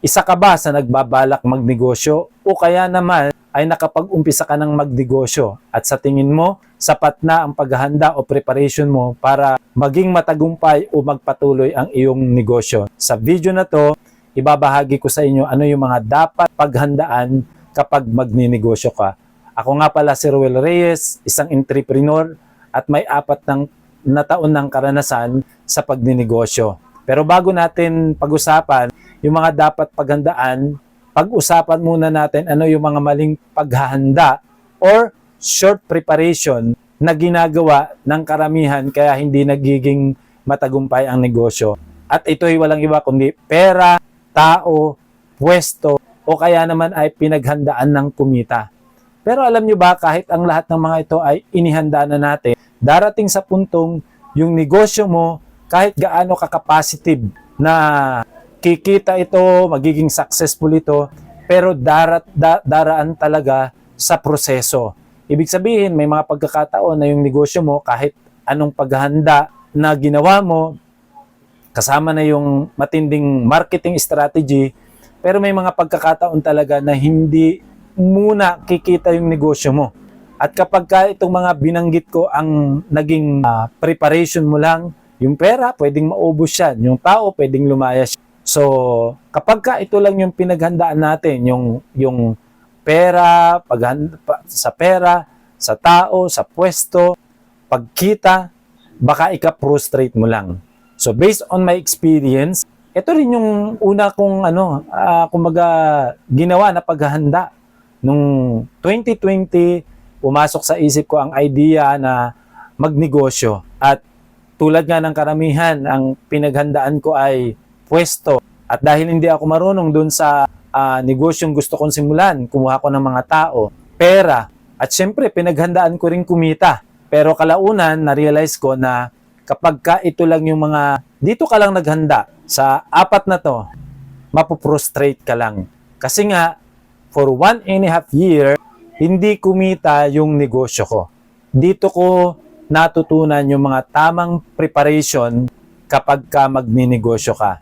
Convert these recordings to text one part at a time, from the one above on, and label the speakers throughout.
Speaker 1: Isa ka ba sa nagbabalak magnegosyo o kaya naman ay nakapag-umpisa ka ng magnegosyo at sa tingin mo sapat na ang paghahanda o preparation mo para maging matagumpay o magpatuloy ang iyong negosyo? Sa video na to, ibabahagi ko sa inyo ano yung mga dapat paghandaan kapag magninegosyo ka. Ako nga pala si Ruel Reyes, isang entrepreneur at may 4 na taon ng karanasan sa pagninegosyo. Pero bago natin pag-usapan yung mga dapat paghandaan, pag-usapan muna natin ano yung mga maling paghahanda or short preparation na ginagawa ng karamihan kaya hindi nagiging matagumpay ang negosyo. At ito ay walang iba kundi pera, tao, pwesto o kaya naman ay pinaghandaan ng kumita. Pero alam nyo ba, kahit ang lahat ng mga ito ay inihanda na natin, darating sa puntong yung negosyo mo, kahit gaano ka-capacitive na kikita ito, magiging successful ito, pero daraan talaga sa proseso. Ibig sabihin, may mga pagkakataon na yung negosyo mo, kahit anong paghahanda na ginawa mo, kasama na yung matinding marketing strategy, pero may mga pagkakataon talaga na hindi muna kikita yung negosyo mo. At kapag itong mga binanggit ko ang naging preparation mo lang, yung pera, pwedeng maubos yan. Yung tao, pwedeng lumayas. So, kapag ito lang yung pinaghandaan natin, yung pera, sa pera, sa tao, sa pwesto, pagkita, baka ika-frustrate mo lang. So, based on my experience, ito rin yung una kong kumbaga ginawa na paghahanda. Nung 2020, pumasok sa isip ko ang idea na magnegosyo. At tulad nga ng karamihan, ang pinaghandaan ko ay pwesto. At dahil hindi ako marunong dun sa negosyong gusto kong simulan, kumuha ko ng mga tao, pera, at syempre pinaghandaan ko rin kumita. Pero kalaunan, na-realize ko na kapag ito lang yung mga, dito ka lang naghanda, sa 4 na to, mapuprostrate ka lang. Kasi nga, for 1.5 year, hindi kumita yung negosyo ko. Dito ko natutunan yung mga tamang preparation kapag ka magninegosyo ka.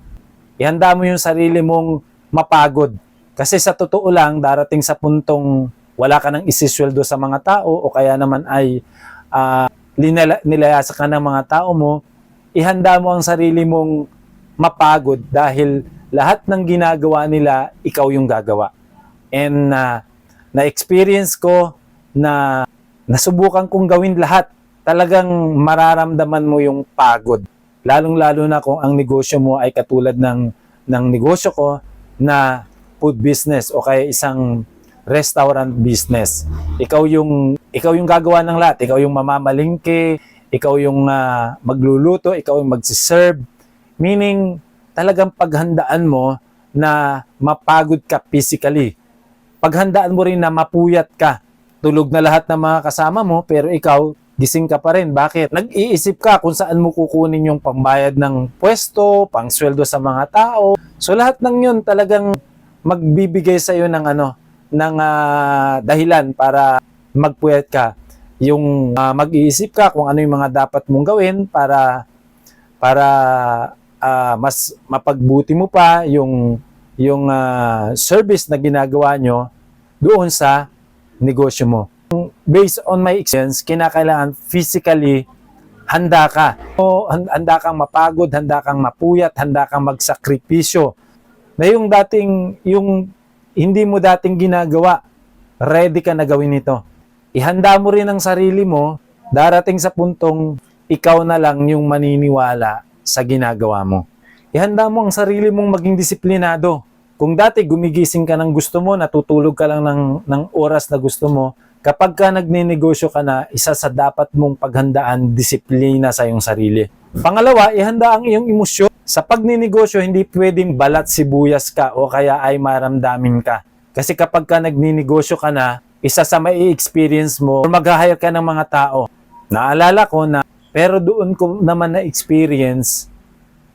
Speaker 1: Ihanda mo yung sarili mong mapagod. Kasi sa totoo lang, darating sa puntong wala ka nang isisweldo sa mga tao o kaya naman ay nilayasa ka ng mga tao mo, ihanda mo ang sarili mong mapagod dahil lahat ng ginagawa nila, ikaw yung gagawa. And na-experience ko na nasubukan kong gawin lahat. Talagang mararamdaman mo yung pagod. Lalong-lalo na kung ang negosyo mo ay katulad ng negosyo ko na food business o kaya isang restaurant business. Ikaw yung gagawa ng lahat. Ikaw yung mamamalingke, ikaw yung magluluto, ikaw yung magsiserve. Meaning, talagang paghandaan mo na mapagod ka physically. Paghandaan mo rin na mapuyat ka. Tulog na lahat ng mga kasama mo, pero ikaw, gising ka pa rin. Bakit? Nag-iisip ka kung saan mo kukunin yung pambayad ng pwesto, pangsweldo sa mga tao. So lahat ng yun talagang magbibigay sa iyo ng dahilan para magpuyat ka. Yung mag-iisip ka kung ano yung mga dapat mong gawin para mas mapagbuti mo pa yung service na ginagawa nyo doon sa negosyo mo. Based on my experience, kinakailangan physically handa ka. O, handa kang mapagod, handa kang mapuyat, handa kang magsakripisyo. Na yung hindi mo dating ginagawa, ready ka na gawin ito. Ihanda mo rin ang sarili mo, darating sa puntong ikaw na lang yung maniniwala sa ginagawa mo. Ihanda mo ang sarili mong maging disiplinado. Kung dati gumigising ka ng gusto mo, natutulog ka lang ng oras na gusto mo, kapag ka nagninegosyo ka na, isa sa dapat mong paghandaan, disiplina sa iyong sarili. Pangalawa, ihanda ang iyong emosyon. Sa pagninegosyo, hindi pwedeng balat sibuyas ka o kaya ay maramdamin ka. Kasi kapag ka nagninegosyo ka na, isa sa mai-experience mo, mag-hire ka ng mga tao. Naalala ko na, pero doon ko naman na-experience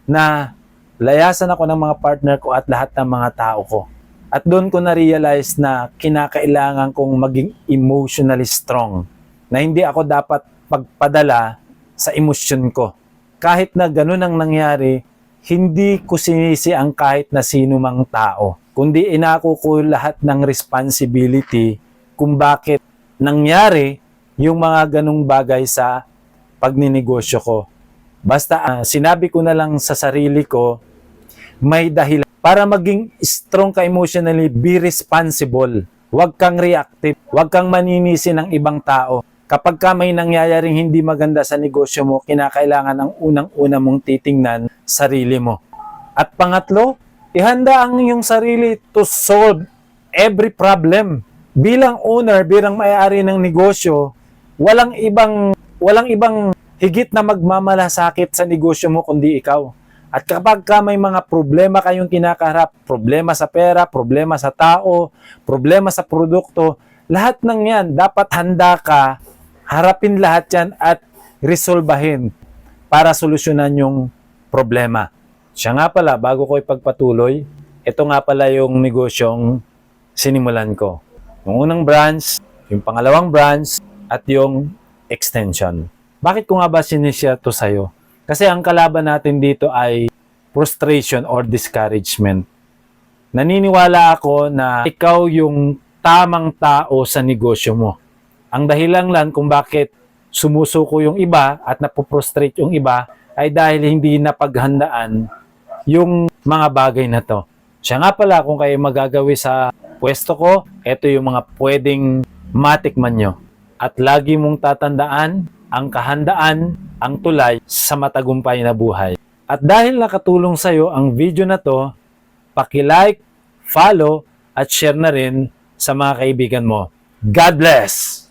Speaker 1: na layasan ako ng mga partner ko at lahat ng mga tao ko. At doon ko na-realize na kinakailangan kong maging emotionally strong. Na hindi ako dapat pagpadala sa emosyon ko. Kahit na ganun ang nangyari, hindi ko sinisi ang kahit na sino mang tao, kundi inako ko lahat ng responsibility kung bakit nangyari yung mga ganong bagay sa pagninegosyo ko. Basta sinabi ko na lang sa sarili ko, may dahilan. Para maging strong ka emotionally, be responsible. Huwag kang reactive. Huwag kang maninisi ng ibang tao. Kapag ka may nangyayaring hindi maganda sa negosyo mo, kinakailangan ang unang-una mong titingnan sarili mo. At pangatlo, ihanda ang iyong sarili to solve every problem. Bilang owner, bilang may-ari ng negosyo, walang ibang higit na magmamalasakit sa negosyo mo kundi ikaw. At kapag ka may mga problema kayong kinakaharap, problema sa pera, problema sa tao, problema sa produkto, lahat ng yan, dapat handa ka, harapin lahat yan at resolbahin para solusyonan yung problema. Siya nga pala, bago ko ipagpatuloy, ito nga pala yung negosyong sinimulan ko. Yung unang branch, yung pangalawang branch, at yung extension. Bakit ko nga ba sinishare to sa'yo? Kasi ang kalaban natin dito ay frustration or discouragement. Naniniwala ako na ikaw yung tamang tao sa negosyo mo. Ang dahilan lang kung bakit sumusuko yung iba at napoprostrate yung iba ay dahil hindi napaghandaan yung mga bagay na to. Siya nga pala, kung kayo magagawi sa pwesto ko, ito yung mga pwedeng matikman nyo. At lagi mong tatandaan, ang kahandaan, ang tulay sa matagumpay na buhay. At dahil nakatulong sa iyo ang video na to, paki-like, follow, at share na rin sa mga kaibigan mo. God bless!